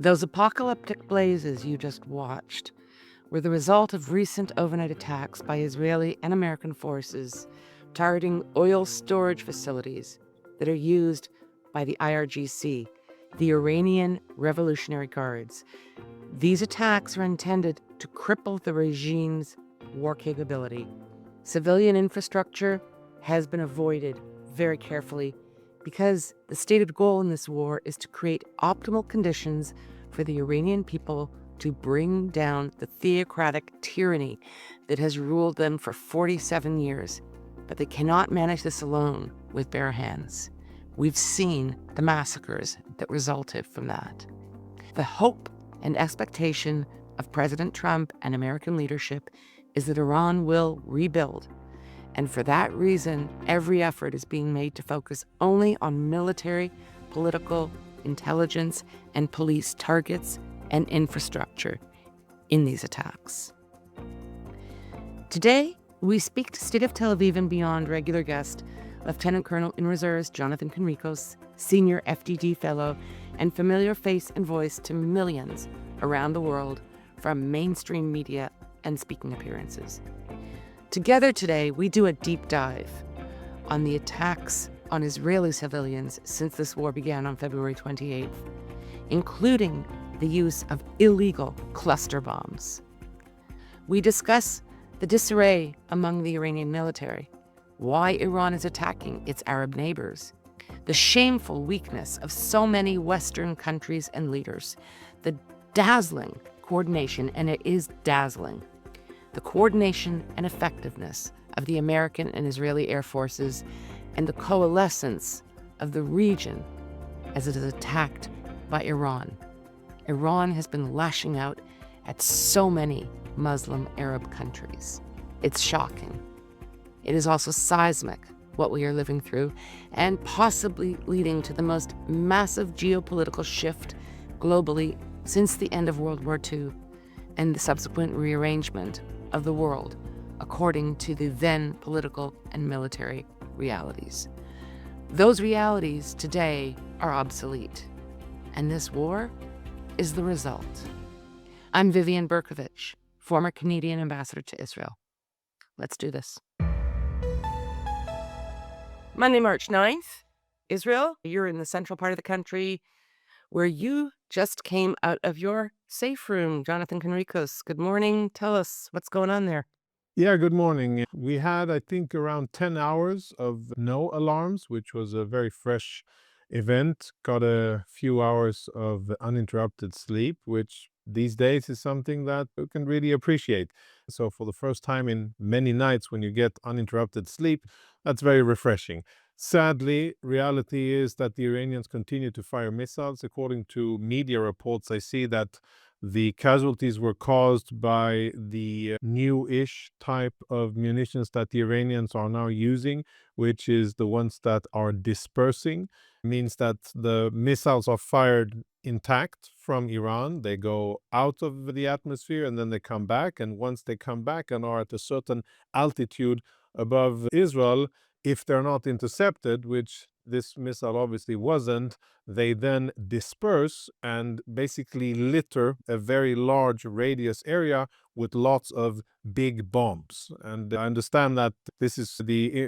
Those apocalyptic blazes you just watched were the result of recent overnight attacks by Israeli and American forces targeting oil storage facilities that are used by the IRGC, the Iranian Revolutionary Guards. These attacks are intended to cripple the regime's war capability. Civilian infrastructure has been avoided very carefully because the stated goal in this war is to create optimal conditions for the Iranian people to bring down the theocratic tyranny that has ruled them for 47 years. But they cannot manage this alone with bare hands. We've seen the massacres that resulted from that. The hope and expectation of President Trump and American leadership is that Iran will rebuild. And for that reason, every effort is being made to focus only on military, political, intelligence, and police targets and infrastructure in these attacks. Today, we speak to State of Tel Aviv and Beyond regular guest, Lieutenant Colonel in Reserves Jonathan Conricus, Senior FDD Fellow, and familiar face and voice to millions around the world from mainstream media and speaking appearances. Together today, we do a deep dive on the attacks on Israeli civilians since this war began on February 28th, including the use of illegal cluster bombs. We discuss the disarray among the Iranian military, why Iran is attacking its Arab neighbors, the shameful weakness of so many Western countries and leaders, the dazzling coordination, and it is dazzling, the coordination and effectiveness of the American and Israeli air forces, and the coalescence of the region as it is attacked by Iran. Iran has been lashing out at so many Muslim Arab countries. It's shocking. It is also seismic, what we are living through, and possibly leading to the most massive geopolitical shift globally since the end of World War II and the subsequent rearrangement of the world according to the then political and military realities. Those realities today are obsolete, and this war is the result. I'm Vivian Berkovich, former Canadian ambassador to Israel. Let's do this. Monday, March 9th, Israel, you're in the central part of the country where you just came out of your safe room. Jonathan Conricus, good morning. Tell us what's going on there. Yeah, good morning. We had, I think, around 10 hours of no alarms, which was a very fresh event. Got a few hours of uninterrupted sleep, which these days is something that you can really appreciate. So for the first time in many nights when you get uninterrupted sleep, that's very refreshing. Sadly, reality is that the Iranians continue to fire missiles. According to media reports, I see that the casualties were caused by the new-ish type of munitions that the Iranians are now using, which is the ones that are dispersing. It means that the missiles are fired intact from Iran. They go out of the atmosphere and then they come back. And once they come back and are at a certain altitude above Israel, if they're not intercepted, which this missile obviously wasn't, they then disperse and basically litter a very large radius area with lots of big bombs. And I understand that this is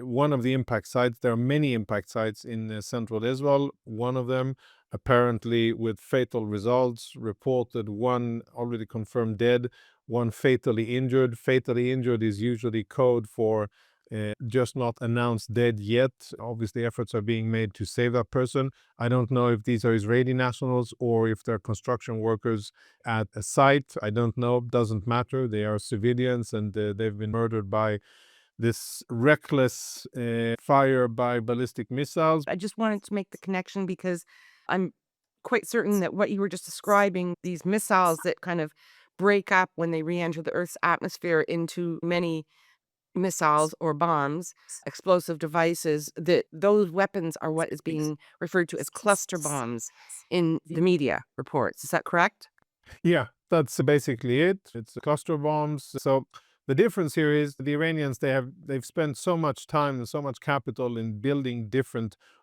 one of the impact sites. There are many impact sites in central Israel. One of them apparently with fatal results, reported one already confirmed dead, one fatally injured. Fatally injured is usually code for just not announced dead yet. Obviously, efforts are being made to save that person. I don't know if these are Israeli nationals or if they're construction workers at a site. I don't know. Doesn't matter. They are civilians and they've been murdered by this reckless fire by ballistic missiles. I just wanted to make the connection because I'm quite certain that what you were just describing, these missiles that kind of break up when they re-enter the Earth's atmosphere into many missiles or bombs, explosive devices, that those weapons are what is being referred to as cluster bombs in the media reports. Is that correct? Yeah, that's basically it. It's cluster bombs. So The difference here is the Iranians, they've spent so much time and so much capital in building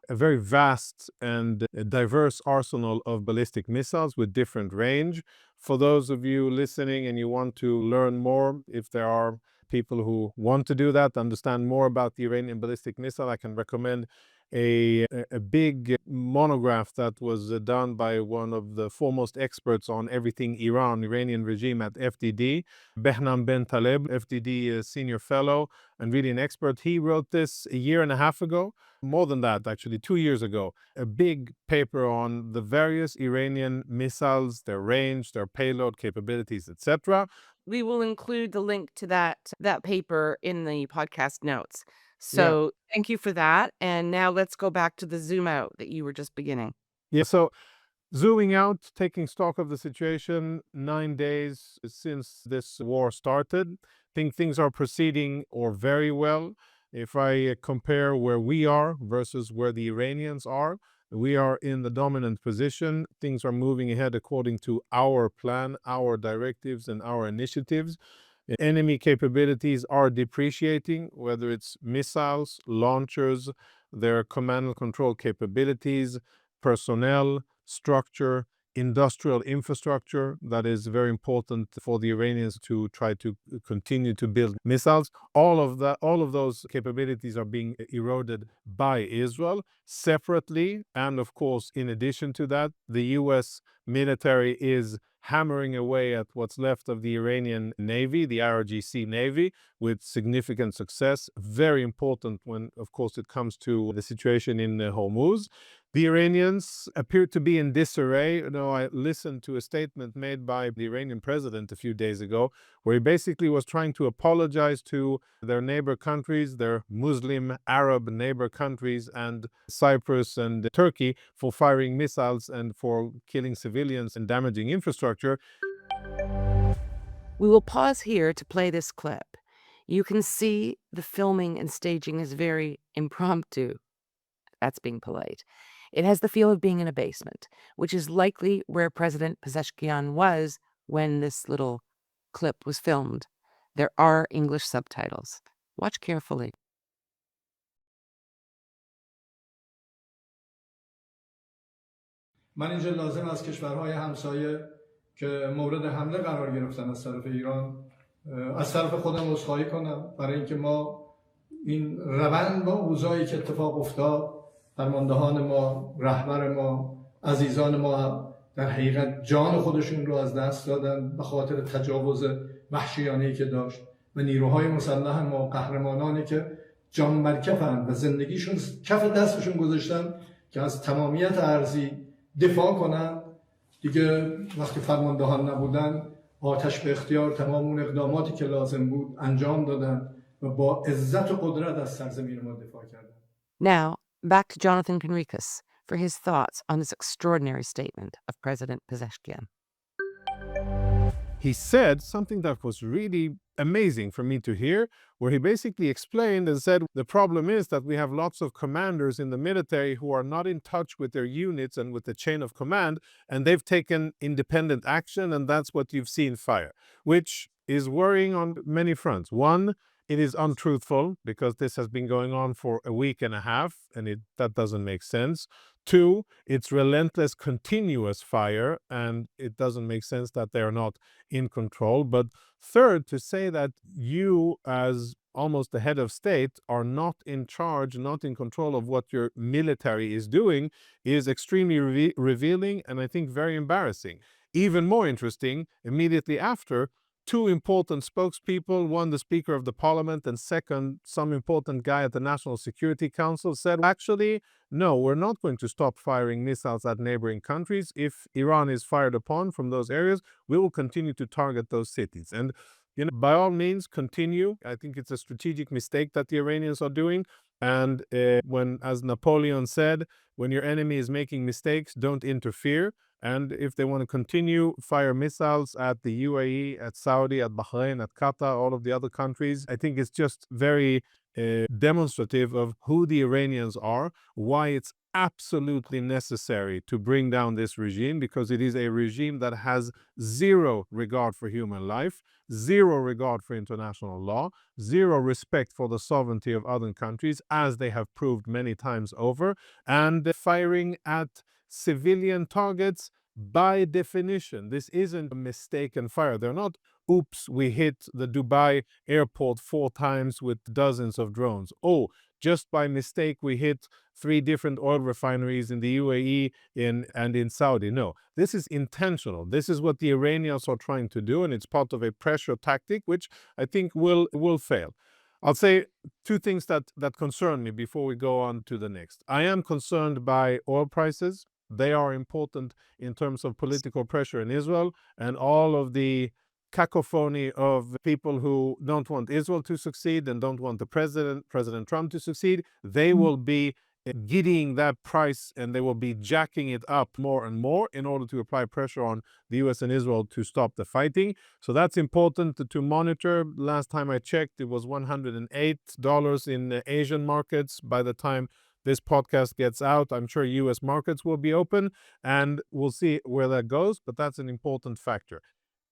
a very vast and diverse arsenal of ballistic missiles with different range. For those of you listening and you want to learn more, if there are people who want to do that, understand more about the Iranian ballistic missile, I can recommend a big monograph that was done by one of the foremost experts on everything Iranian regime at FDD, Behnam Ben Taleb, FDD senior fellow and really an expert. He wrote this a year and a half ago, more than that actually, 2 years ago, a big paper on the various Iranian missiles, their range, their payload capabilities, etc. We will include the link to that paper in the podcast notes. Yeah. So thank you for that. And now let's go back to the zoom out that you were just beginning. Yeah, so zooming out, taking stock of the situation, 9 days since this war started, I think things are proceeding or very well. If I compare where we are versus where the Iranians are, we are in the dominant position. Things are moving ahead according to our plan, our directives, and our initiatives. Enemy capabilities are depreciating, whether it's missiles, launchers, their command and control capabilities, personnel, structure, industrial infrastructure that is very important for the Iranians to try to continue to build missiles. All of those capabilities are being eroded by Israel separately. And of course, in addition to that, the US military is hammering away at what's left of the Iranian Navy, the IRGC Navy, with significant success. Very important when, of course, it comes to the situation in Hormuz. The Iranians appear to be in disarray. I listened to a statement made by the Iranian president a few days ago, where he basically was trying to apologize to their neighbor countries, their Muslim Arab neighbor countries, and Cyprus and Turkey for firing missiles and for killing civilians and damaging infrastructure. We will pause here to play this clip. You can see the filming and staging is very impromptu. That's being polite. It has the feel of being in a basement, which is likely where President Pezeshkian was when this little clip was filmed. There are English subtitles. Watch carefully. من اینجا لازم از کشورهای همسایه که مورد حمله قرار گرفتن از طرف ایران از طرف خودم عذرخواهی کنم برای اینکه ما این روند با اوضاعی که اتفاق افتاد، فرماندهان ما، رهبر ما، عزیزان ما در حقیقت جان خودشون رو از دست دادن به خاطر تجاوز وحشیانه‌ای که داشت و نیروهای مسلح ما، قهرمانانی که جان برکفن و زندگیشون کف دستشون گذاشتن که از تمامیت ارضی دفاع کنن، دیگه وقتی فرماندهان نبودن آتش به اختیار تمام اون اقداماتی که لازم بود انجام دادن و با عزت و قدرت از سرزمین ما دفاع کردن. Now, back to Jonathan Conricus for his thoughts on this extraordinary statement of President Pezeshkian. He said something that was really amazing for me to hear, where he basically explained and said, the problem is that we have lots of commanders in the military who are not in touch with their units and with the chain of command, and they've taken independent action, and that's what you've seen fire, which is worrying on many fronts. One, it is untruthful because this has been going on for a week and a half, and that doesn't make sense. Two, it's relentless, continuous fire, and it doesn't make sense that they're not in control. But third, to say that you, as almost the head of state, are not in charge, not in control of what your military is doing, is extremely revealing and I think very embarrassing. Even more interesting, immediately after, two important spokespeople, one the Speaker of the Parliament, and second, some important guy at the National Security Council said, actually, no, we're not going to stop firing missiles at neighboring countries. If Iran is fired upon from those areas, we will continue to target those cities. And by all means, continue. I think it's a strategic mistake that the Iranians are doing. And when, as Napoleon said, when your enemy is making mistakes, don't interfere. And if they want to continue fire missiles at the UAE, at Saudi, at Bahrain, at Qatar, all of the other countries, I think it's just very demonstrative of who the Iranians are, why it's absolutely necessary to bring down this regime, because it is a regime that has zero regard for human life, zero regard for international law, zero respect for the sovereignty of other countries, as they have proved many times over, and firing at civilian targets. By definition, this isn't a mistaken fire. They're not, oops, we hit the Dubai airport 4 times with dozens of drones. Oh, just by mistake, we hit 3 different oil refineries in the UAE and in Saudi. No, this is intentional. This is what the Iranians are trying to do, and it's part of a pressure tactic, which I think will fail. I'll say 2 things that concern me before we go on to the next. I am concerned by oil prices. They are important in terms of political pressure in Israel, and all of the cacophony of people who don't want Israel to succeed and don't want the President Trump to succeed. They will be giddying that price, and they will be jacking it up more and more in order to apply pressure on the US and Israel to stop the fighting. So that's important to monitor. Last time I checked, it was $108 in the Asian markets. By the time this podcast gets out, I'm sure US markets will be open, and we'll see where that goes, but that's an important factor.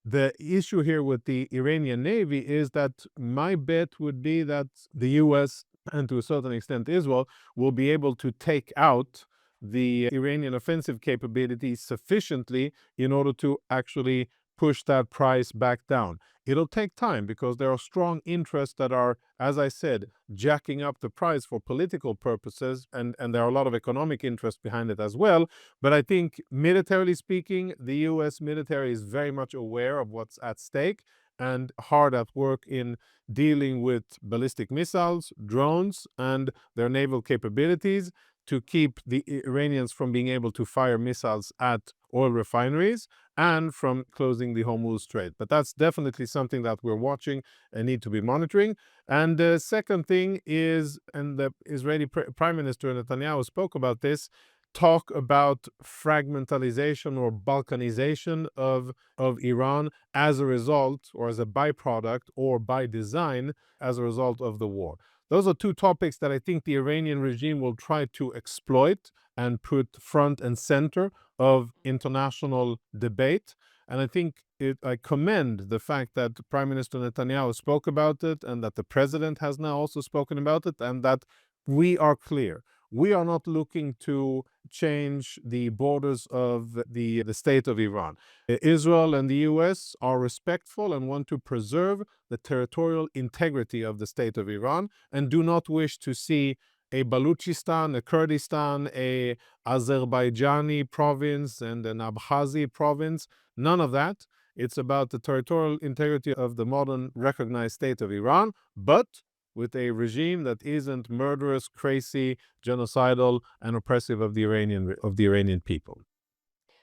The issue here with the Iranian Navy is that my bet would be that the US, and to a certain extent Israel, will be able to take out the Iranian offensive capabilities sufficiently in order to actually push that price back down. It'll take time because there are strong interests that are, as I said, jacking up the price for political purposes, and there are a lot of economic interests behind it as well. But I think militarily speaking, the US military is very much aware of what's at stake and hard at work in dealing with ballistic missiles, drones, and their naval capabilities to keep the Iranians from being able to fire missiles at oil refineries and from closing the Hormuz Strait. But that's definitely something that we're watching and need to be monitoring. And the second thing is, and the Israeli Prime Minister Netanyahu spoke about this, talk about fragmentalization or balkanization of Iran as a result, or as a byproduct, or by design as a result of the war. Those are 2 topics that I think the Iranian regime will try to exploit and put front and center of international debate. And I think I commend the fact that Prime Minister Netanyahu spoke about it, and that the president has now also spoken about it, and that we are clear. We are not looking to change the borders of the state of Iran. Israel and the US are respectful and want to preserve the territorial integrity of the state of Iran, and do not wish to see a Baluchistan, a Kurdistan, a Azerbaijani province, and an Abkhazi province. None of that. It's about the territorial integrity of the modern recognized state of Iran, but with a regime that isn't murderous, crazy, genocidal, and oppressive of the Iranian people.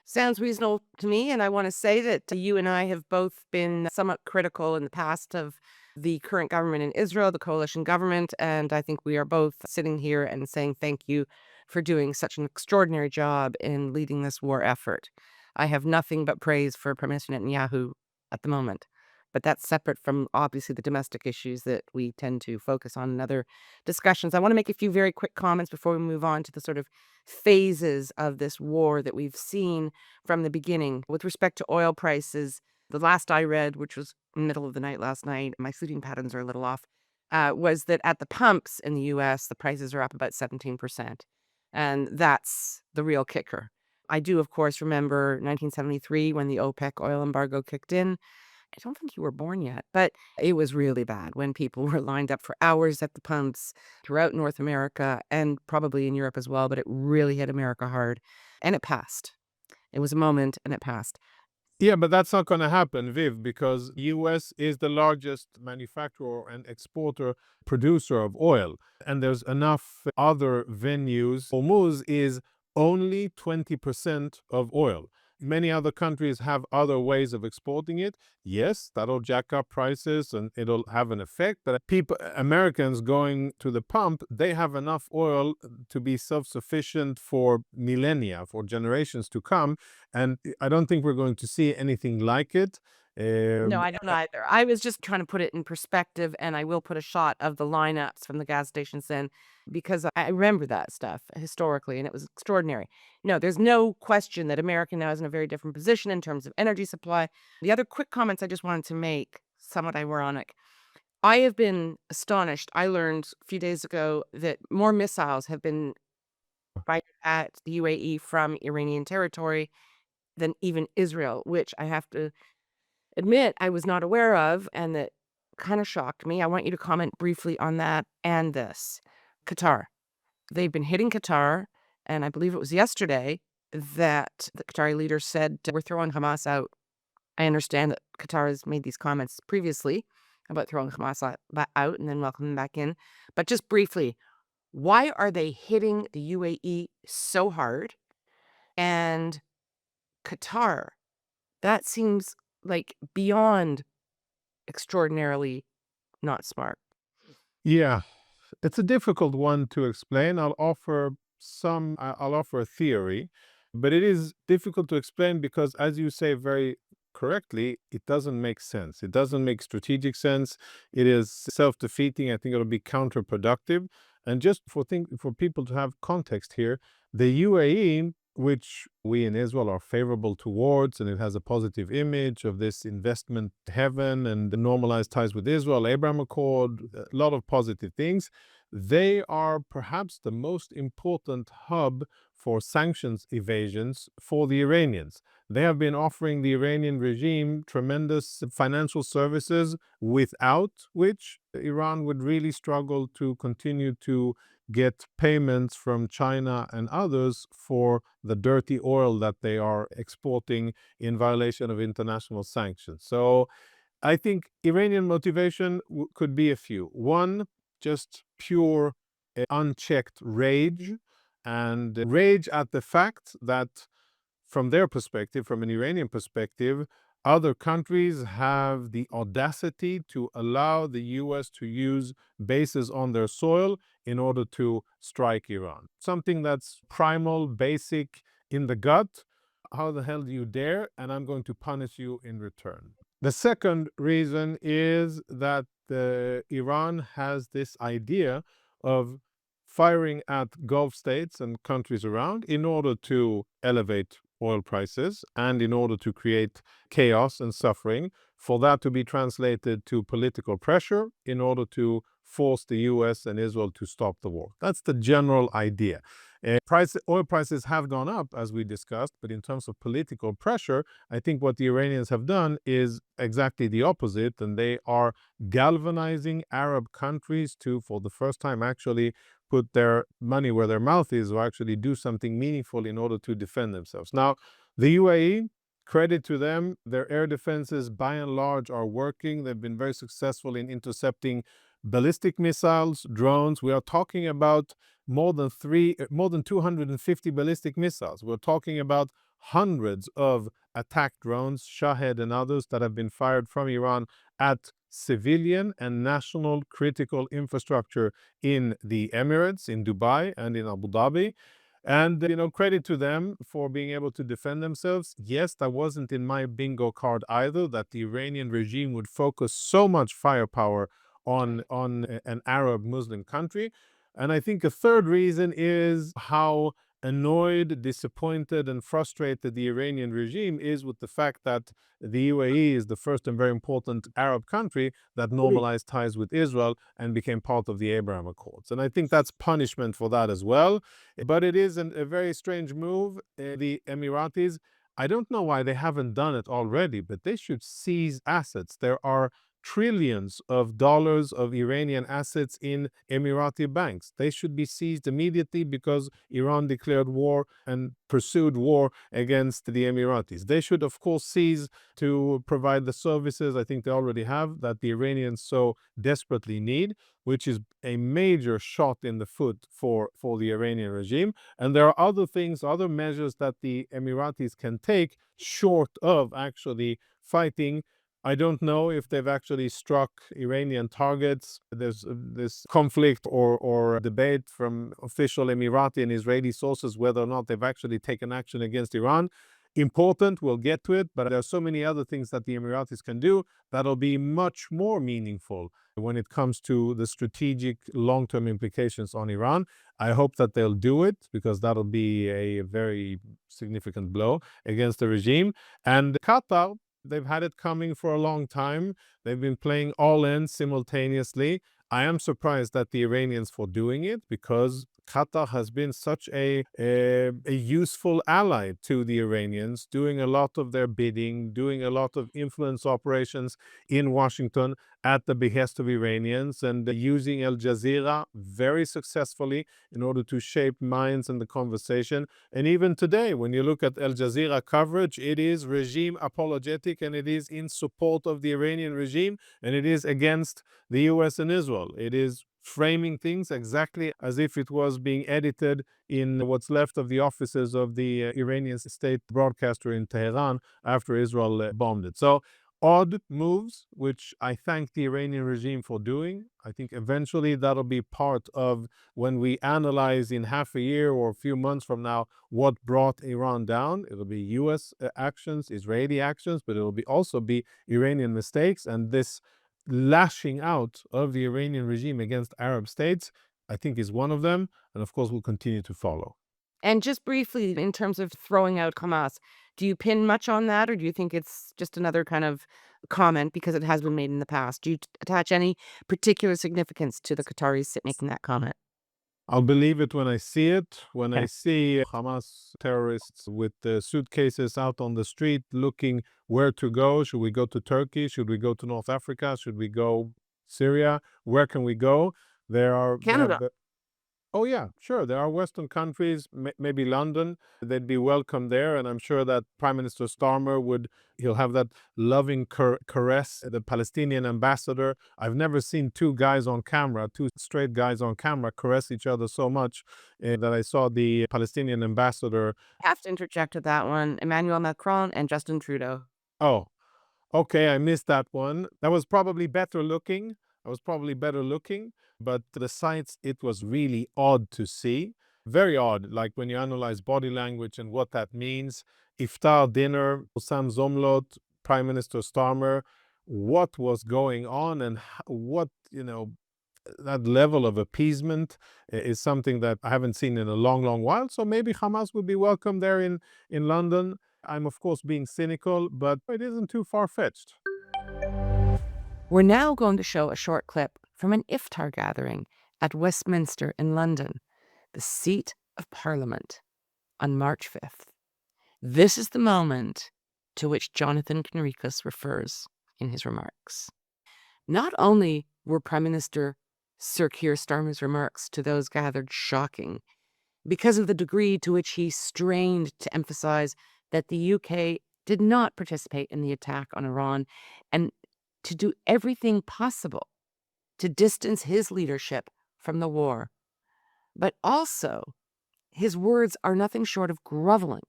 Sounds reasonable to me, and I want to say that you and I have both been somewhat critical in the past of the current government in Israel, the coalition government, and I think we are both sitting here and saying thank you for doing such an extraordinary job in leading this war effort. I have nothing but praise for Prime Minister Netanyahu at the moment, but that's separate from obviously the domestic issues that we tend to focus on in other discussions. I want to make a few very quick comments before we move on to the sort of phases of this war that we've seen from the beginning. With respect to oil prices, the last I read, which was middle of the night last night, my sleeping patterns are a little off, was that at the pumps in the US, the prices are up about 17%. And that's the real kicker. I do, of course, remember 1973 when the OPEC oil embargo kicked in. I don't think you were born yet, but it was really bad when people were lined up for hours at the pumps throughout North America and probably in Europe as well, but it really hit America hard. And it passed. It was a moment and it passed. Yeah, but that's not going to happen, Viv, because US is the largest manufacturer and exporter producer of oil, and there's enough other venues. Hormuz is only 20% of oil. Many other countries have other ways of exporting it. Yes, that'll jack up prices and it'll have an effect, but Americans going to the pump, they have enough oil to be self-sufficient for millennia, for generations to come. And I don't think we're going to see anything like it No, Um, I don't either. I was just trying to put it in perspective, and I will put a shot of the lineups from the gas stations in because I remember that stuff historically, and it was extraordinary. No, there's no question that America now is in a very different position in terms of energy supply. The other quick comments I just wanted to make, somewhat ironic. I have been astonished. I learned a few days ago that more missiles have been fired at the UAE from Iranian territory than even Israel, which I have to admit I was not aware of, and that kind of shocked me. I want you to comment briefly on that and this. Qatar. They've been hitting Qatar, and I believe it was yesterday that the Qatari leader said, we're throwing Hamas out. I understand that Qatar has made these comments previously about throwing Hamas out and then welcoming them back in. But just briefly, why are they hitting the UAE so hard? And Qatar, that seems like beyond extraordinarily not smart. yeah, it's a difficult one to explain. I'll offer a theory, but it is difficult to explain because, as you say very correctly, it doesn't make sense. It doesn't make strategic sense. It is self-defeating. I think it'll be counterproductive. And just for people to have context here, the UAE, which we in Israel are favorable towards, and it has a positive image of this investment heaven and the normalized ties with Israel, Abraham Accord, a lot of positive things. They are perhaps the most important hub for sanctions evasions for the Iranians. They have been offering the Iranian regime tremendous financial services, without which Iran would really struggle to continue to get payments from China and others for the dirty oil that they are exporting in violation of international sanctions. So I think Iranian motivation could be a few. One, just pure, unchecked rage, and rage at the fact that, from their perspective, from an Iranian perspective, other countries have the audacity to allow the US to use bases on their soil in order to strike Iran. Something that's primal, basic, in the gut. How the hell do you dare? And I'm going to punish you in return. The second reason is that Iran has this idea of firing at Gulf states and countries around in order to elevate oil prices and in order to create chaos and suffering, for that to be translated to political pressure in order to force the US and Israel to stop the war. That's the general idea. Oil prices have gone up, as we discussed, but in terms of political pressure, I think what the Iranians have done is exactly the opposite, and they are galvanizing Arab countries to, for the first time, actually put their money where their mouth is, or actually do something meaningful in order to defend themselves. Now, the UAE, credit to them, their air defenses by and large are working. They've been very successful in intercepting ballistic missiles, drones. We are talking about more than 250 ballistic missiles. We're talking about hundreds of attack drones, Shahed and others, that have been fired from Iran at civilian and national critical infrastructure in the Emirates, in Dubai, and in Abu Dhabi. And, credit to them for being able to defend themselves. Yes, that wasn't in my bingo card either, that the Iranian regime would focus so much firepower on an Arab Muslim country. And I think a third reason is how annoyed, disappointed, and frustrated the Iranian regime is with the fact that the UAE is the first and very important Arab country that normalized ties with Israel and became part of the Abraham Accords. And I think that's punishment for that as well. But it is a very strange move. The Emiratis, I don't know why they haven't done it already, but they should seize assets. There are trillions of dollars of Iranian assets in Emirati banks. They should be seized immediately because Iran declared war and pursued war against the Emiratis. They should, of course, seize to provide the services, I think they already have, that the Iranians so desperately need, which is a major shot in the foot for the Iranian regime. And there are other things, other measures that the Emiratis can take short of actually fighting. I don't know if they've actually struck Iranian targets. There's this conflict or debate from official Emirati and Israeli sources whether or not they've actually taken action against Iran. important. We'll get to it, but there are so many other things that the Emiratis can do that'll be much more meaningful when it comes to the strategic long-term implications on Iran. I hope that they'll do it, because that'll be a very significant blow against the regime. And Qatar, they've had it coming for a long time. They've been playing all in simultaneously. I am surprised at the Iranians for doing it, because Qatar has been such a useful ally to the Iranians, doing a lot of their bidding, doing a lot of influence operations in Washington at the behest of Iranians, and using Al Jazeera very successfully in order to shape minds and the conversation. And even today, when you look at Al Jazeera coverage, it is regime apologetic, and it is in support of the Iranian regime, and it is against the US and Israel. It is framing things exactly as if it was being edited in what's left of the offices of the Iranian state broadcaster in Tehran after Israel bombed it. So odd moves, which I thank the Iranian regime for doing. I think eventually that'll be part of when we analyze in half a year or a few months from now what brought Iran down. It'll be US actions, Israeli actions, but it'll also be Iranian mistakes. And this lashing out of the Iranian regime against Arab states, I think, is one of them. And of course, we'll continue to follow. And just briefly, in terms of throwing out Hamas, do you pin much on that, or do you think it's just another kind of comment because it has been made in the past? Do you attach any particular significance to the Qataris making that comment? I'll believe it when I see it. When Okay. I see Hamas terrorists with suitcases out on the street looking where to go. Should we go to Turkey? Should we go to North Africa? Should we go Syria? Where can we go? Canada. Oh, yeah, sure. There are Western countries, maybe London. They'd be welcome there. And I'm sure that Prime Minister Starmer he'll have that loving caress, the Palestinian ambassador. I've never seen two straight guys on camera caress each other so much that I saw the Palestinian ambassador. I have to interject with that one. Emmanuel Macron and Justin Trudeau. Oh, okay, I missed that one. That was probably better looking. But the sights, it was really odd to see. Very odd, like when you analyze body language and what that means. Iftar dinner, Sam Zomlot, Prime Minister Starmer, what was going on, and that level of appeasement is something that I haven't seen in a long, long while. So maybe Hamas would be welcome there in London. I'm, of course, being cynical, but it isn't too far-fetched. We're now going to show a short clip from an iftar gathering at Westminster in London, the seat of Parliament, on March 5th. This is the moment to which Jonathan Conricus refers in his remarks. Not only were Prime Minister Sir Keir Starmer's remarks to those gathered shocking, because of the degree to which he strained to emphasize that the UK did not participate in the attack on Iran, and to do everything possible to distance his leadership from the war. But also, his words are nothing short of groveling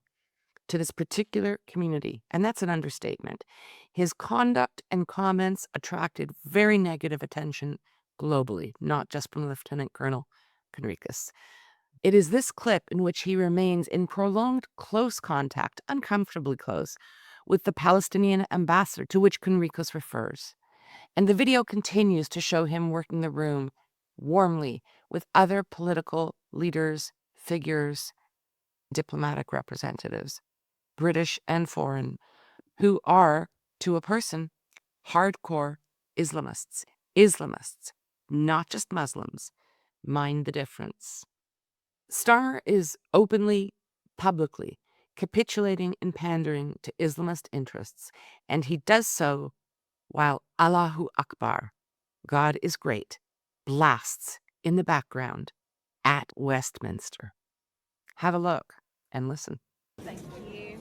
to this particular community, and that's an understatement. His conduct and comments attracted very negative attention globally, not just from Lieutenant Colonel Conricus. It is this clip in which he remains in prolonged close contact, uncomfortably close, with the Palestinian ambassador to which Conricus refers. And the video continues to show him working the room warmly with other political leaders, figures, diplomatic representatives, British and foreign, who are, to a person, hardcore Islamists. Islamists, not just Muslims. Mind the difference. Starmer is openly, publicly capitulating and pandering to Islamist interests, and he does so while Allahu Akbar, God is great, blasts in the background at Westminster. Have a look and listen. Thank you.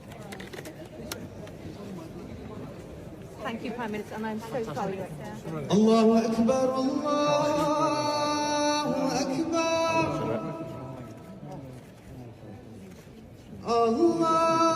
Thank you, Prime Minister, and I'm so sorry. Allahu Akbar, Allahu Akbar. Allahu Akbar, Allahu Akbar.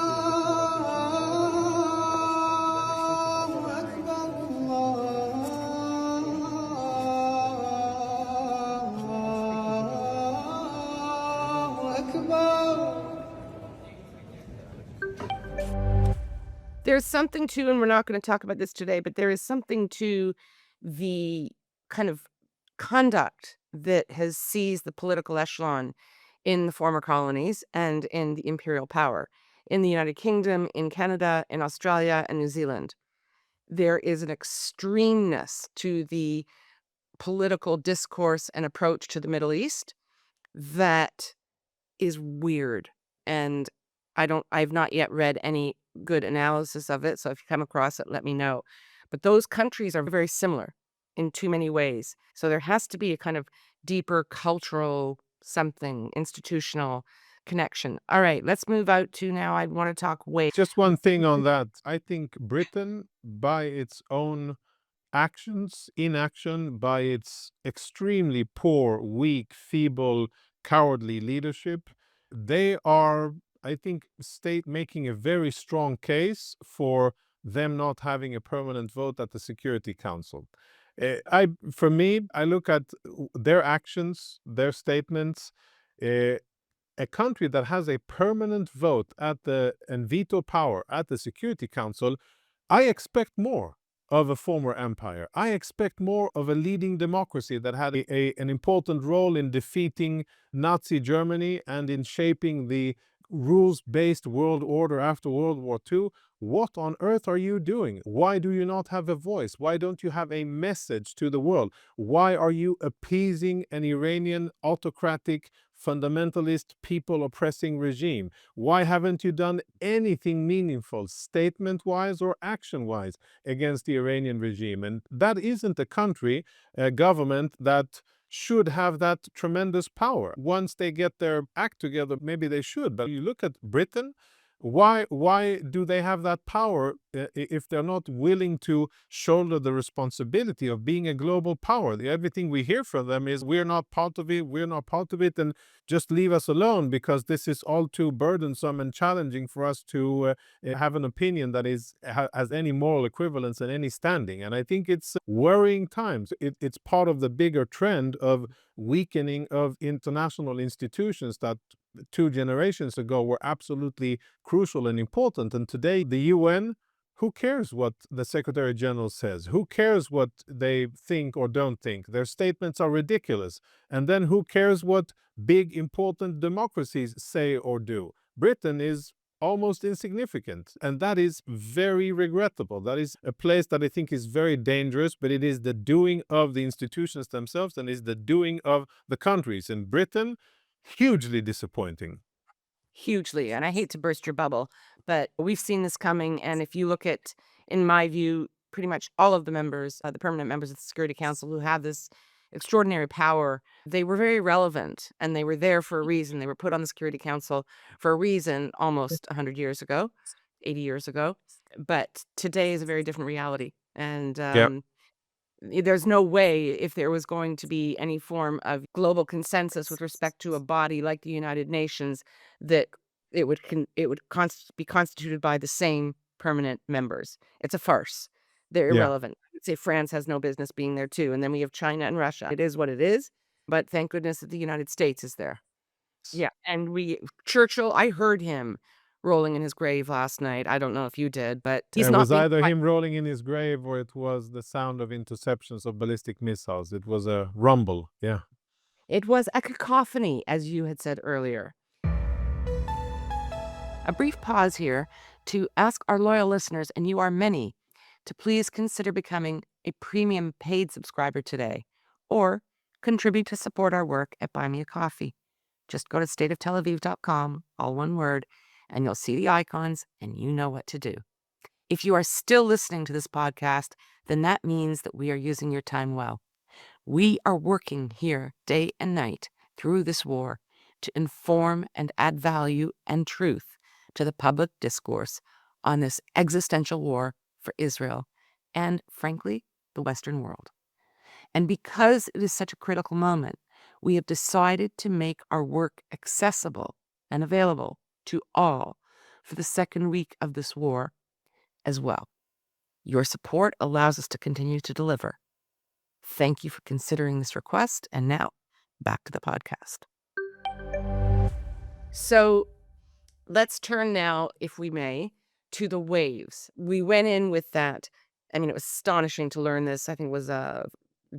There's something to, and we're not going to talk about this today, but there is something to the kind of conduct that has seized the political echelon in the former colonies and in the imperial power in the United Kingdom, in Canada, in Australia, and New Zealand. There is an extremeness to the political discourse and approach to the Middle East that is weird. And I've not yet read any good analysis of it. So if you come across it, let me know. But those countries are very similar in too many ways. So there has to be a kind of deeper cultural something, institutional connection. All right, let's move out to now. I want to talk way. Just one thing on that. I think Britain, by its own actions, inaction, by its extremely poor, weak, feeble, cowardly leadership, they are, I think, making a very strong case for them not having a permanent vote at the Security Council. For me, I look at their actions, their statements. A country that has a permanent vote and veto power at the Security Council, I expect more of a former empire. I expect more of a leading democracy that had an important role in defeating Nazi Germany and in shaping the rules-based world order after World War II. What on earth are you doing? Why do you not have a voice? Why don't you have a message to the world? Why are you appeasing an Iranian autocratic, fundamentalist, people oppressing regime? Why haven't you done anything meaningful, statement-wise or action-wise, against the Iranian regime? And that isn't a country, a government that should have that tremendous power. Once they get their act together, maybe they should. But you look at Britain, why do they have that power if they're not willing to shoulder the responsibility of being a global power? Everything we hear from them is, we're not part of it, and just leave us alone, because this is all too burdensome and challenging for us to have an opinion that has any moral equivalence and any standing. And I think it's worrying times. It's part of the bigger trend of weakening of international institutions that 2 generations ago were absolutely crucial and important. And today, the UN, who cares what the Secretary General says? Who cares what they think or don't think? Their statements are ridiculous. And then who cares what big, important democracies say or do? Britain is almost insignificant. And that is very regrettable. That is a place that I think is very dangerous, but it is the doing of the institutions themselves and is the doing of the countries. In Britain, hugely disappointing. Hugely. And I hate to burst your bubble, but we've seen this coming. And if you look at, in my view, pretty much all of the members, the permanent members of the Security Council who have this extraordinary power, they were very relevant and they were there for a reason. They were put on the Security Council for a reason almost 100 years ago, 80 years ago. But today is a very different reality. And there's no way, if there was going to be any form of global consensus with respect to a body like the United Nations, that it would be constituted by the same permanent members. It's a farce. They're irrelevant. I'd say France has no business being there too. And then we have China and Russia. It is what it is. But thank goodness that the United States is there. Yeah. And Churchill, I heard him rolling in his grave last night. I don't know if you did, but he's It not was being either him rolling in his grave or it was the sound of interceptions of ballistic missiles. It was a rumble. Yeah. It was a cacophony, as you had said earlier. A brief pause here to ask our loyal listeners, and you are many, to please consider becoming a premium paid subscriber today, or contribute to support our work at Buy Me a Coffee. Just go to stateoftelaviv.com, all one word, and you'll see the icons and you know what to do. If you are still listening to this podcast, then that means that we are using your time well. We are working here day and night through this war to inform and add value and truth to the public discourse on this existential war for Israel and, frankly, the Western world. And because it is such a critical moment, we have decided to make our work accessible and available to all for the second week of this war as well. Your support allows us to continue to deliver. Thank you for considering this request. And now, back to the podcast. So let's turn now, if we may, to the waves. We went in with that. I mean, it was astonishing to learn this. I think it was a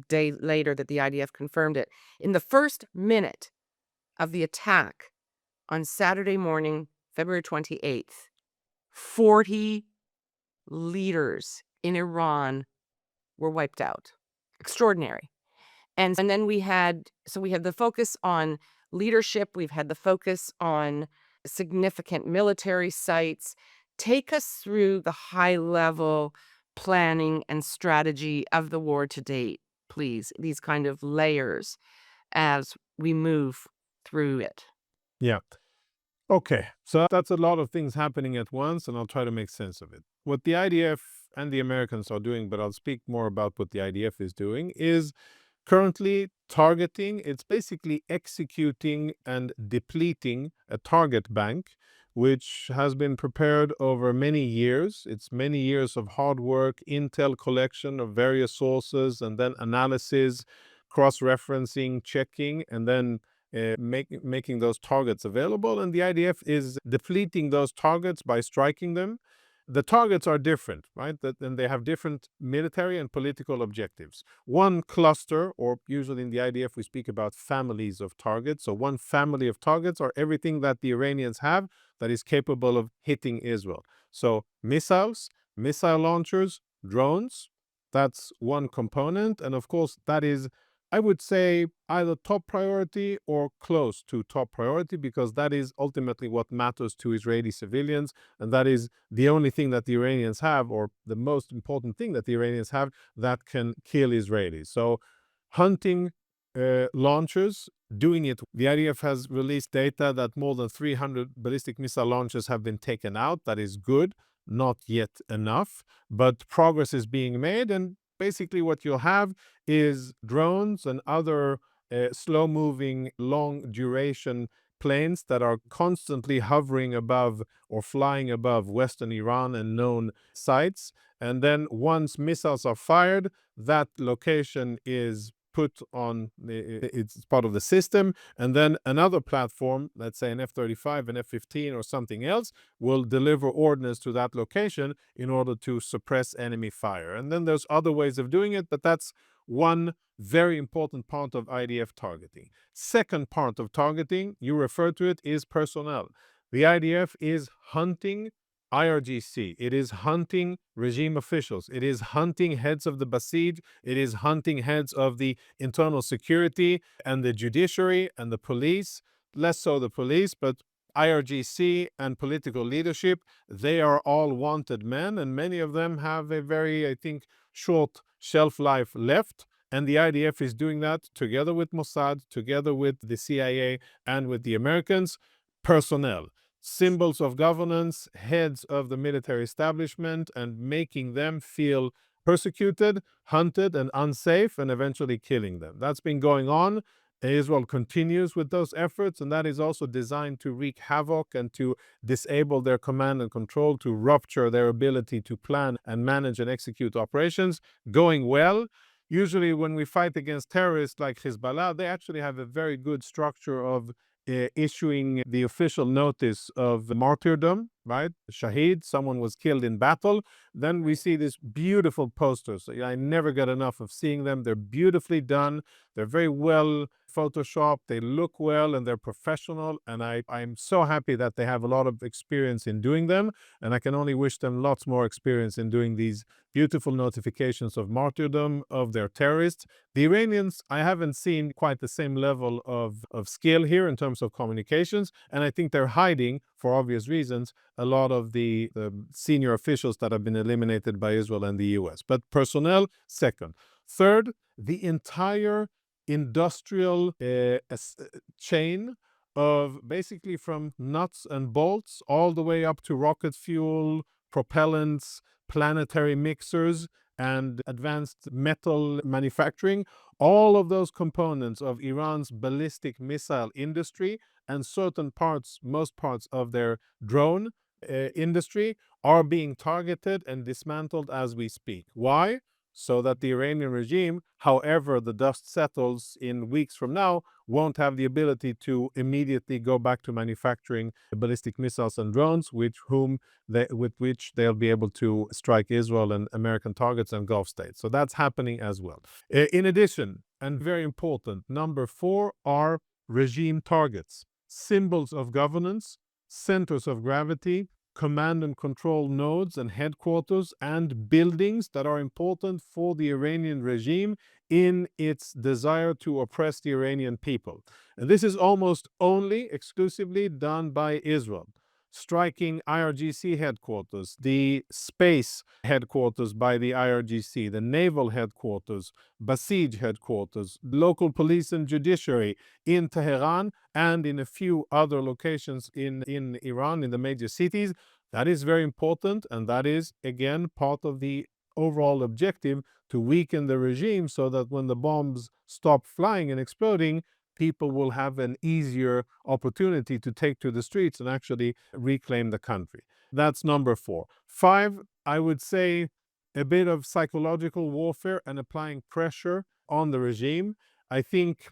day later that the IDF confirmed it. In the first minute of the attack on Saturday morning, February 28th, 40 leaders in Iran were wiped out. Extraordinary. And then we had the focus on leadership. We've had the focus on significant military sites. Take us through the high level planning and strategy of the war to date, please. These kind of layers as we move through it. Yeah. Okay, so that's a lot of things happening at once, and I'll try to make sense of it. What the IDF and the Americans are doing, but I'll speak more about what the IDF is doing, is currently targeting, it's basically executing and depleting a target bank, which has been prepared over many years. It's many years of hard work, intel collection of various sources, and then analysis, cross-referencing, checking, and then making those targets available. And the IDF is depleting those targets by striking them. The targets are different, right? And they have different military and political objectives. One cluster, or usually in the IDF we speak about families of targets. So one family of targets are everything that the Iranians have that is capable of hitting Israel. So missiles, missile launchers, drones, that's one component. And of course, that is, I would say, either top priority or close to top priority, because that is ultimately what matters to Israeli civilians. And that is the only thing that the Iranians have, or the most important thing that the Iranians have, that can kill Israelis. So hunting launchers, doing it. The IDF has released data that more than 300 ballistic missile launchers have been taken out. That is good, not yet enough, but progress is being made. And basically what you'll have is drones and other slow-moving, long-duration planes that are constantly hovering above or flying above Western Iran and known sites. And then once missiles are fired, that location is put on, it's part of the system, and then another platform, let's say an F-35, an F-15 or something else, will deliver ordnance to that location in order to suppress enemy fire. And then there's other ways of doing it, but that's one very important part of IDF targeting. Second part of targeting, you refer to it, is personnel. The IDF is hunting IRGC. It is hunting regime officials. It is hunting heads of the Basij. It is hunting heads of the internal security and the judiciary and the police. Less so the police, but IRGC and political leadership, they are all wanted men, and many of them have a very, I think, short shelf life left. And the IDF is doing that together with Mossad, together with the CIA, and with the Americans. Personnel, symbols of governance, heads of the military establishment, and making them feel persecuted, hunted, and unsafe, and eventually killing them. That's been going on. Israel continues with those efforts, and that is also designed to wreak havoc and to disable their command and control, to rupture their ability to plan and manage and execute operations. Going well. Usually when we fight against terrorists like Hezbollah, they actually have a very good structure of issuing the official notice of martyrdom, right? Shahid, someone was killed in battle. Then we see these beautiful posters. I never get enough of seeing them. They're beautifully done. They're very well photoshopped. They look well and they're professional. And I'm so happy that they have a lot of experience in doing them. And I can only wish them lots more experience in doing these beautiful notifications of martyrdom of their terrorists. The Iranians, I haven't seen quite the same level of skill here in terms of communications. And I think they're hiding, for obvious reasons, a lot of the senior officials that have been eliminated by Israel and the US. But personnel, second. Third, the entire industrial chain of basically from nuts and bolts all the way up to rocket fuel, propellants, planetary mixers, and advanced metal manufacturing. All of those components of Iran's ballistic missile industry and certain parts, most parts of their drone industry are being targeted and dismantled as we speak. Why? so that the Iranian regime, however the dust settles in weeks from now, won't have the ability to immediately go back to manufacturing ballistic missiles and drones, with which they'll be able to strike Israel and American targets and Gulf states. So that's happening as well. In addition, and very important, number 4 are regime targets, symbols of governance, centers of gravity, command and control nodes and headquarters, and buildings that are important for the Iranian regime in its desire to oppress the Iranian people. And this is almost only exclusively done by Israel. Striking IRGC headquarters, the space headquarters by the IRGC, the naval headquarters, Basij headquarters, local police and judiciary in Tehran and in a few other locations in Iran, in the major cities. That is very important, and that is, again, part of the overall objective to weaken the regime so that when the bombs stop flying and exploding, people will have an easier opportunity to take to the streets and actually reclaim the country. That's number 4. 5, I would say a bit of psychological warfare and applying pressure on the regime. I think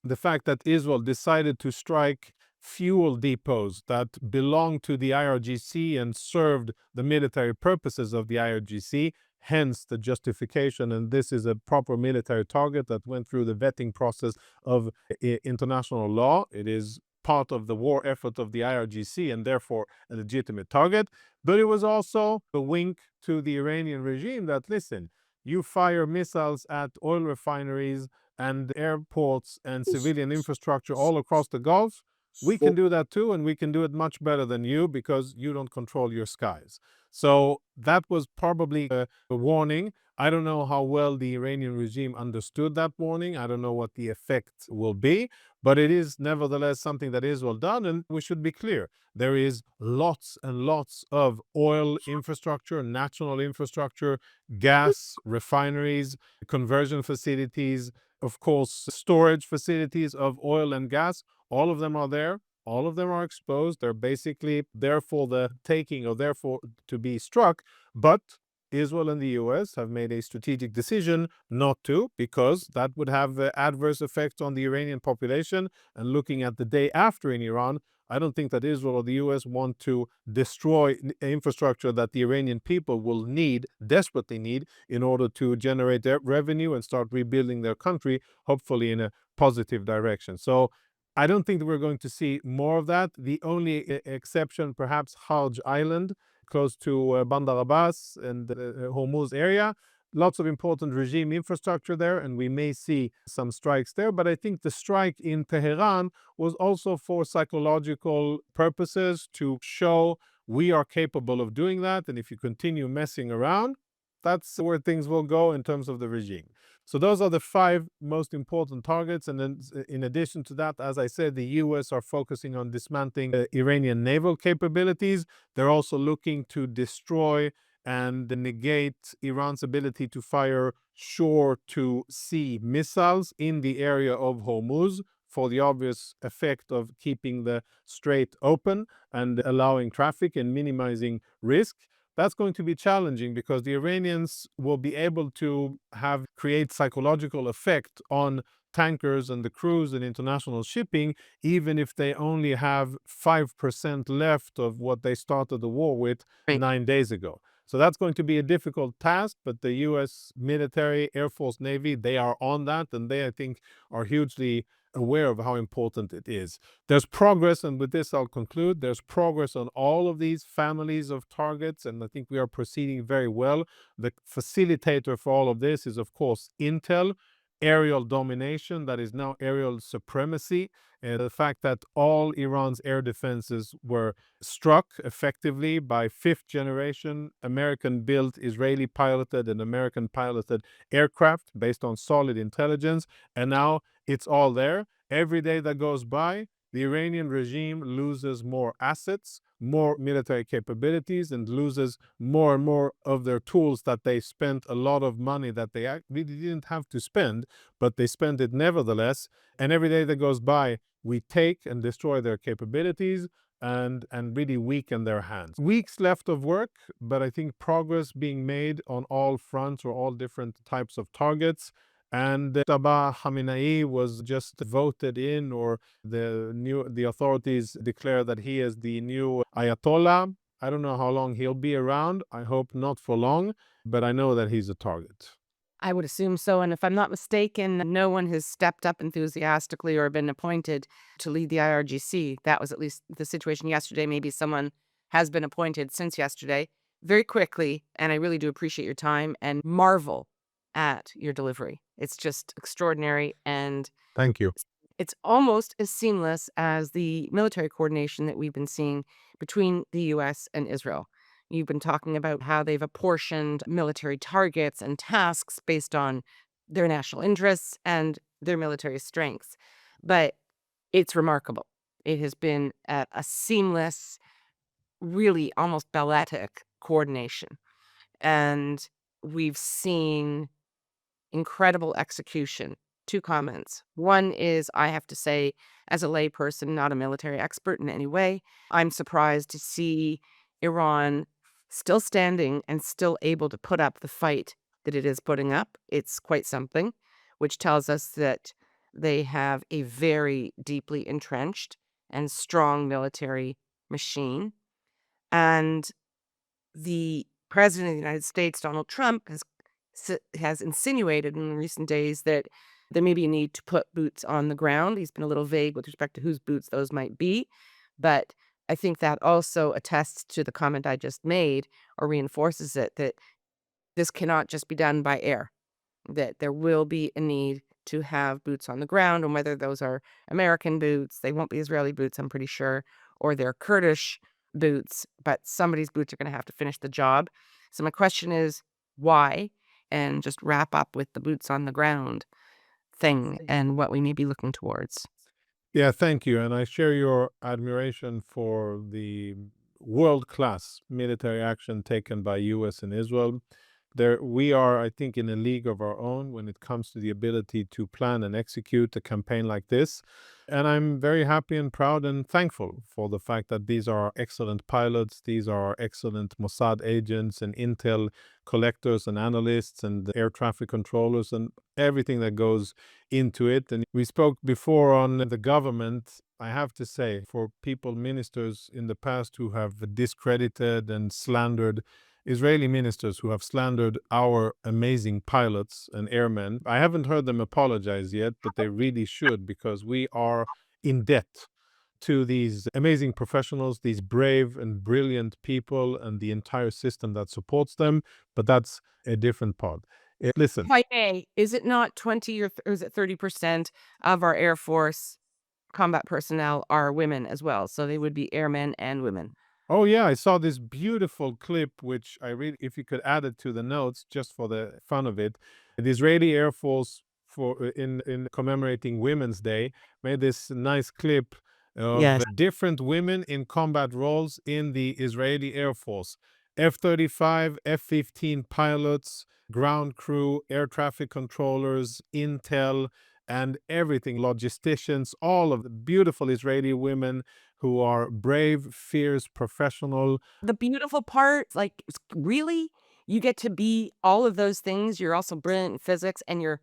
the fact that Israel decided to strike fuel depots that belonged to the IRGC and served the military purposes of the IRGC, hence the justification, and this is a proper military target that went through the vetting process of international law. It is part of the war effort of the IRGC and therefore a legitimate target. But it was also a wink to the Iranian regime that, listen, you fire missiles at oil refineries and airports and civilian infrastructure all across the Gulf. We can do that too, and we can do it much better than you because you don't control your skies. So that was probably a warning. I don't know how well the Iranian regime understood that warning. I don't know what the effect will be, but it is nevertheless something that Israel done, and we should be clear. There is lots and lots of oil infrastructure, national infrastructure, gas, refineries, conversion facilities, of course, storage facilities of oil and gas. All of them are there. All of them are exposed. They're basically there for the taking or therefore to be struck. But Israel and the US have made a strategic decision not to, because that would have adverse effects on the Iranian population. And looking at the day after in Iran, I don't think that Israel or the US want to destroy infrastructure that the Iranian people will need, desperately need, in order to generate their revenue and start rebuilding their country, hopefully in a positive direction. So I don't think that we're going to see more of that. The only exception, perhaps Hajj Island, close to Bandar Abbas and the Hormuz area. Lots of important regime infrastructure there, and we may see some strikes there. But I think the strike in Tehran was also for psychological purposes, to show we are capable of doing that. And if you continue messing around, that's where things will go in terms of the regime. So those are the 5 most important targets. And then in addition to that, as I said, the US are focusing on dismantling Iranian naval capabilities. They're also looking to destroy and negate Iran's ability to fire shore-to-sea missiles in the area of Hormuz, for the obvious effect of keeping the strait open and allowing traffic and minimizing risk. That's going to be challenging because the Iranians will be able to create psychological effect on tankers and the crews and international shipping, even if they only have 5% left of what they started the war with 9 days ago. So that's going to be a difficult task, but the US military, Air Force, Navy, they are on that, and they, I think, are hugely aware of how important it is. There's progress, and with this I'll conclude. There's progress on all of these families of targets, and I think we are proceeding very well. The facilitator for all of this is, of course, Intel. Aerial domination, that is now aerial supremacy, and the fact that all Iran's air defenses were struck effectively by 5th generation American-built, Israeli-piloted and American-piloted aircraft based on solid intelligence, and now it's all there. Every day that goes by, the Iranian regime loses more assets, more military capabilities, and loses more and more of their tools that they spent a lot of money that they really didn't have to spend, but they spent it nevertheless. And every day that goes by, we take and destroy their capabilities. and really weaken their hands. Weeks left of work, but I think progress being made on all fronts or all different types of targets. And Sabah Khamenei was just voted in, or the authorities declare that he is the new Ayatollah. I don't know how long he'll be around. I hope not for long, but I know that he's a target. I would assume so. And if I'm not mistaken, no one has stepped up enthusiastically or been appointed to lead the IRGC. That was at least the situation yesterday. Maybe someone has been appointed since yesterday. Very quickly, and I really do appreciate your time and marvel at your delivery. It's just extraordinary, and Thank you. it's almost as seamless as the military coordination that we've been seeing between the US and Israel. You've been talking about how they've apportioned military targets and tasks based on their national interests and their military strengths. But it's remarkable. It has been a seamless, really almost balletic coordination. And we've seen incredible execution. Two comments. One is, I have to say, as a layperson, not a military expert in any way, I'm surprised to see Iran still standing and still able to put up the fight that it is putting up. It's quite something, which tells us that they have a very deeply entrenched and strong military machine. And the president of the United States, Donald Trump, has insinuated in recent days that there may be a need to put boots on the ground. He's been a little vague with respect to whose boots those might be, but I think that also attests to the comment I just made, or reinforces it, that this cannot just be done by air, that there will be a need to have boots on the ground, and whether those are American boots, they won't be Israeli boots, I'm pretty sure, or they're Kurdish boots, but somebody's boots are going to have to finish the job. So my question is, why? And just wrap up with the boots on the ground thing and what we may be looking towards. Yeah, thank you. And I share your admiration for the world-class military action taken by US and Israel. We are, I think, in a league of our own when it comes to the ability to plan and execute a campaign like this. And I'm very happy and proud and thankful for the fact that these are excellent pilots, these are excellent Mossad agents and intel collectors and analysts and air traffic controllers and everything that goes into it. And we spoke before on the government. I have to say, for people, ministers in the past who have discredited and slandered Israeli ministers, who have slandered our amazing pilots and airmen, I haven't heard them apologize yet, but they really should, because we are in debt to these amazing professionals, these brave and brilliant people, and the entire system that supports them. But that's a different part. Listen, If I may, is it not 20 or is it 30% of our Air Force combat personnel are women as well? So they would be airmen and women. oh yeah, I saw this beautiful clip, which I really, if you could add it to the notes just for the fun of it, the Israeli Air Force in commemorating Women's Day made this nice clip of Yes. different women in combat roles in the Israeli Air Force. F-35, F-15 pilots, ground crew, air traffic controllers, intel, and everything, logisticians, all of the beautiful Israeli women who are brave, fierce, professional. The beautiful part, like, really, you get to be all of those things. You're also brilliant in physics and you're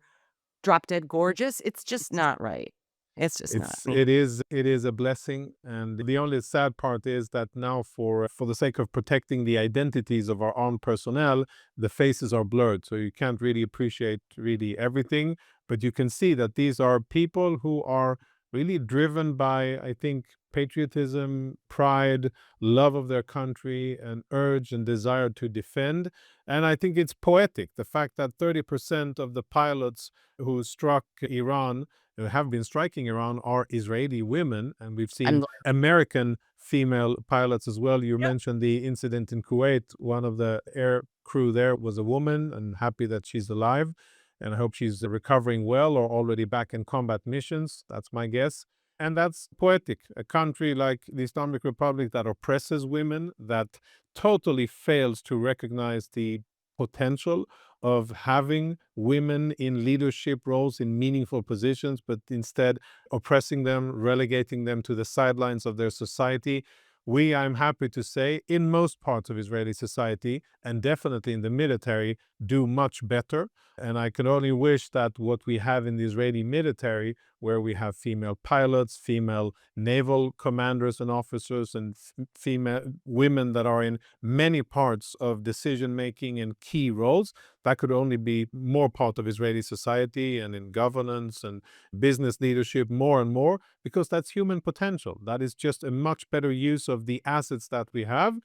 drop dead gorgeous. It's just not right. It's just not. It is a blessing, and the only sad part is that now, for the sake of protecting the identities of our armed personnel, the faces are blurred, so you can't really appreciate really everything. But you can see that these are people who are really driven by, I think, patriotism, pride, love of their country, and urge and desire to defend. And I think it's poetic, the fact that 30% of the pilots who struck Iran, who have been striking Iran, are Israeli women, and we've seen And American female pilots as well. You mentioned the incident in Kuwait. One of the air crew there was a woman, and happy that she's alive. And I hope she's recovering well or already back in combat missions. That's my guess. And that's poetic. A country like the Islamic Republic that oppresses women, that totally fails to recognize the potential of having women in leadership roles in meaningful positions, but instead oppressing them, relegating them to the sidelines of their society. we, I'm happy to say, in most parts of Israeli society, and definitely in the military, do much better. And I can only wish that what we have in the Israeli military, where we have female pilots, female naval commanders and officers, and female women that are in many parts of decision-making and key roles, that could only be more part of Israeli society and in governance and business leadership more and more, because that's human potential. That is just a much better use of the assets that we have.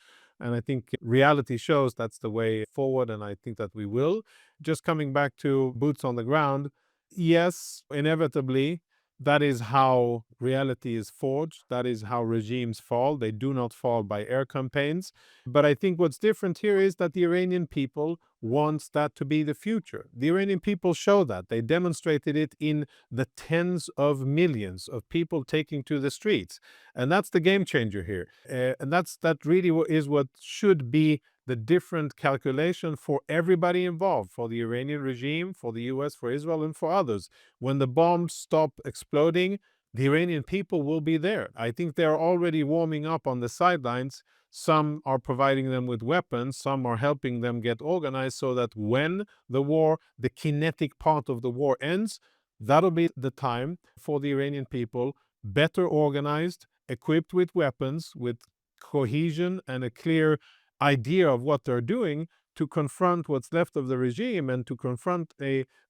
And I think reality shows that's the way forward, and I think that we will. Just coming back to boots on the ground, yes, inevitably, that is how reality is forged. That is how regimes fall. They do not fall by air campaigns. But I think what's different here is that the Iranian people wants that to be the future. The Iranian people show that. They demonstrated it in the tens of millions of people taking to the streets. And that's the game changer here. And that really is what should be the different calculation for everybody involved, for the Iranian regime, for the US, for Israel, and for others. When the bombs stop exploding, the Iranian people will be there. I think they're already warming up on the sidelines. Some are providing them with weapons, some are helping them get organized so that when the war, the kinetic part of the war ends, that'll be the time for the Iranian people, better organized, equipped with weapons, with cohesion and a clear idea of what they're doing, to confront what's left of the regime, and to confront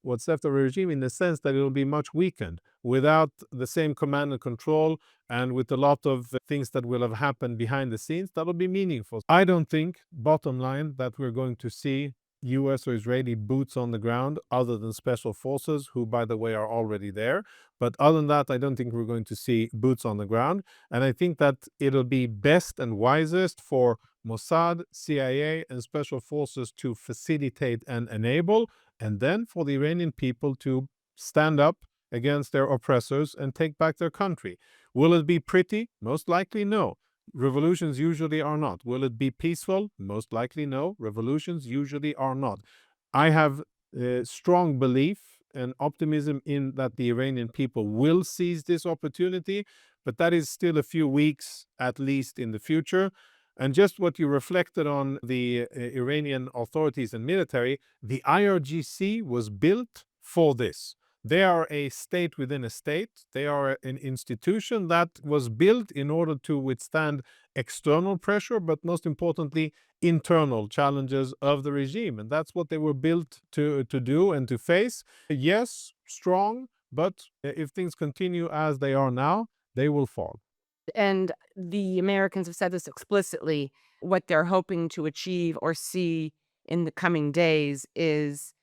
what's left of the regime in the sense that it'll be much weakened without the same command and control, and with a lot of things that will have happened behind the scenes that'll be meaningful. I don't think, bottom line, that we're going to see US or Israeli boots on the ground other than special forces, who, by the way, are already there. But other than that, I don't think we're going to see boots on the ground. And I think that it'll be best and wisest for Mossad, CIA, and special forces to facilitate and enable, and then for the Iranian people to stand up against their oppressors and take back their country. Will it be pretty? Most likely no. Revolutions usually are not. Will it be peaceful? Most likely no. Revolutions usually are not. I have a strong belief and optimism in that the Iranian people will seize this opportunity, but that is still a few weeks at least in the future. And just what you reflected on the Iranian authorities and military, the IRGC was built for this. They are a state within a state. They are an institution that was built in order to withstand external pressure, but most importantly, internal challenges of the regime. And that's what they were built to do and to face. Yes, strong, but if things continue as they are now, they will fall. And the Americans have said this explicitly. What they're hoping to achieve or see in the coming days is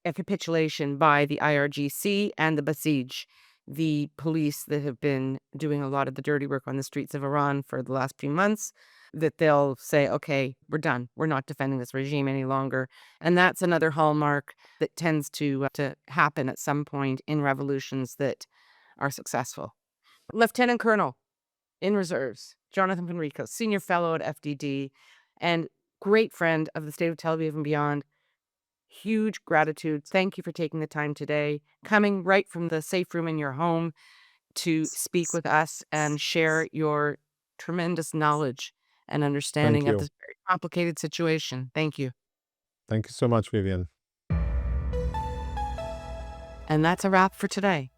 a capitulation by the IRGC and the Basij, the police that have been doing a lot of the dirty work on the streets of Iran for the last few months, that they'll say, okay, we're done. We're not defending this regime any longer. And that's another hallmark that tends to happen at some point in revolutions that are successful. Lieutenant Colonel in reserves, Jonathan Conricus, senior fellow at FDD and great friend of the state of Tel Aviv and beyond. Huge gratitude. Thank you for taking the time today, coming right from the safe room in your home to speak with us and share your tremendous knowledge and understanding of this very complicated situation. Thank you. Thank you so much, Vivian. And that's a wrap for today.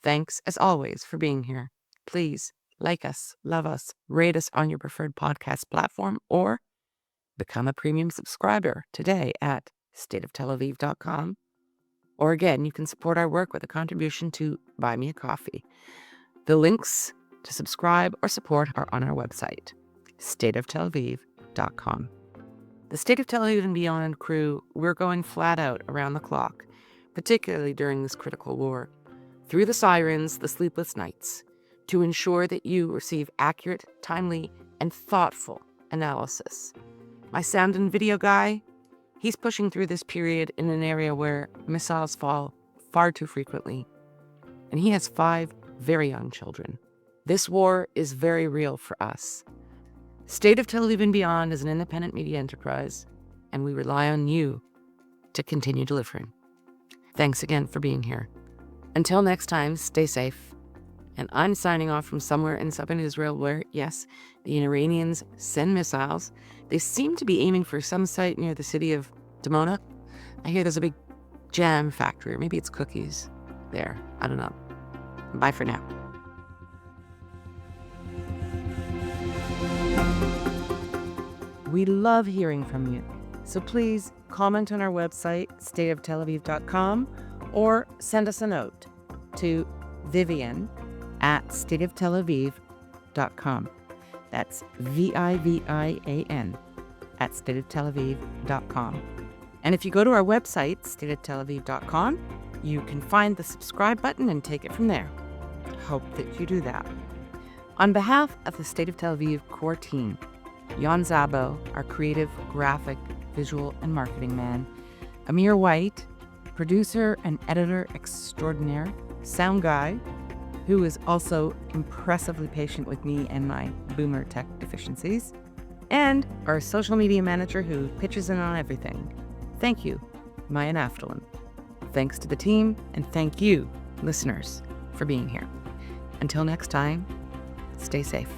Thanks, as always, for being here. Please like us, love us, rate us on your preferred podcast platform, or become a premium subscriber today at stateoftelaviv.com. Or again, you can support our work with a contribution to Buy Me a Coffee. The links to subscribe or support are on our website, stateoftelaviv.com. The State of Tel Aviv and Beyond crew, we're going flat out around the clock, particularly during this critical war, through the sirens, the sleepless nights, to ensure that you receive accurate, timely, and thoughtful analysis. My sound and video guy, he's pushing through this period in an area where missiles fall far too frequently. And he has 5 very young children. This war is very real for us. State of Tel Aviv and Beyond is an independent media enterprise, and we rely on you to continue delivering. Thanks again for being here. Until next time, stay safe And I'm signing off from somewhere in southern Israel where, yes, the Iranians send missiles. They seem to be aiming for some site near the city of Dimona. I hear there's a big jam factory, or maybe it's cookies there. I don't know. Bye for now. We love hearing from you. So please comment on our website, stateoftelaviv.com, or send us a note to vivian@stateoftelaviv.com. That's VIVIAN @stateoftelaviv.com. And if you go to our website, stateoftelaviv.com, you can find the subscribe button and take it from there. Hope that you do that. On behalf of the State of Tel Aviv core team, Jan Zabo, our creative, graphic, visual, and marketing man, Amir White, producer and editor extraordinaire, sound guy, who is also impressively patient with me and my boomer tech deficiencies, and our social media manager who pitches in on everything. Thank you, Maya Naftalin. Thanks to the team, and thank you, listeners, for being here. Until next time, stay safe.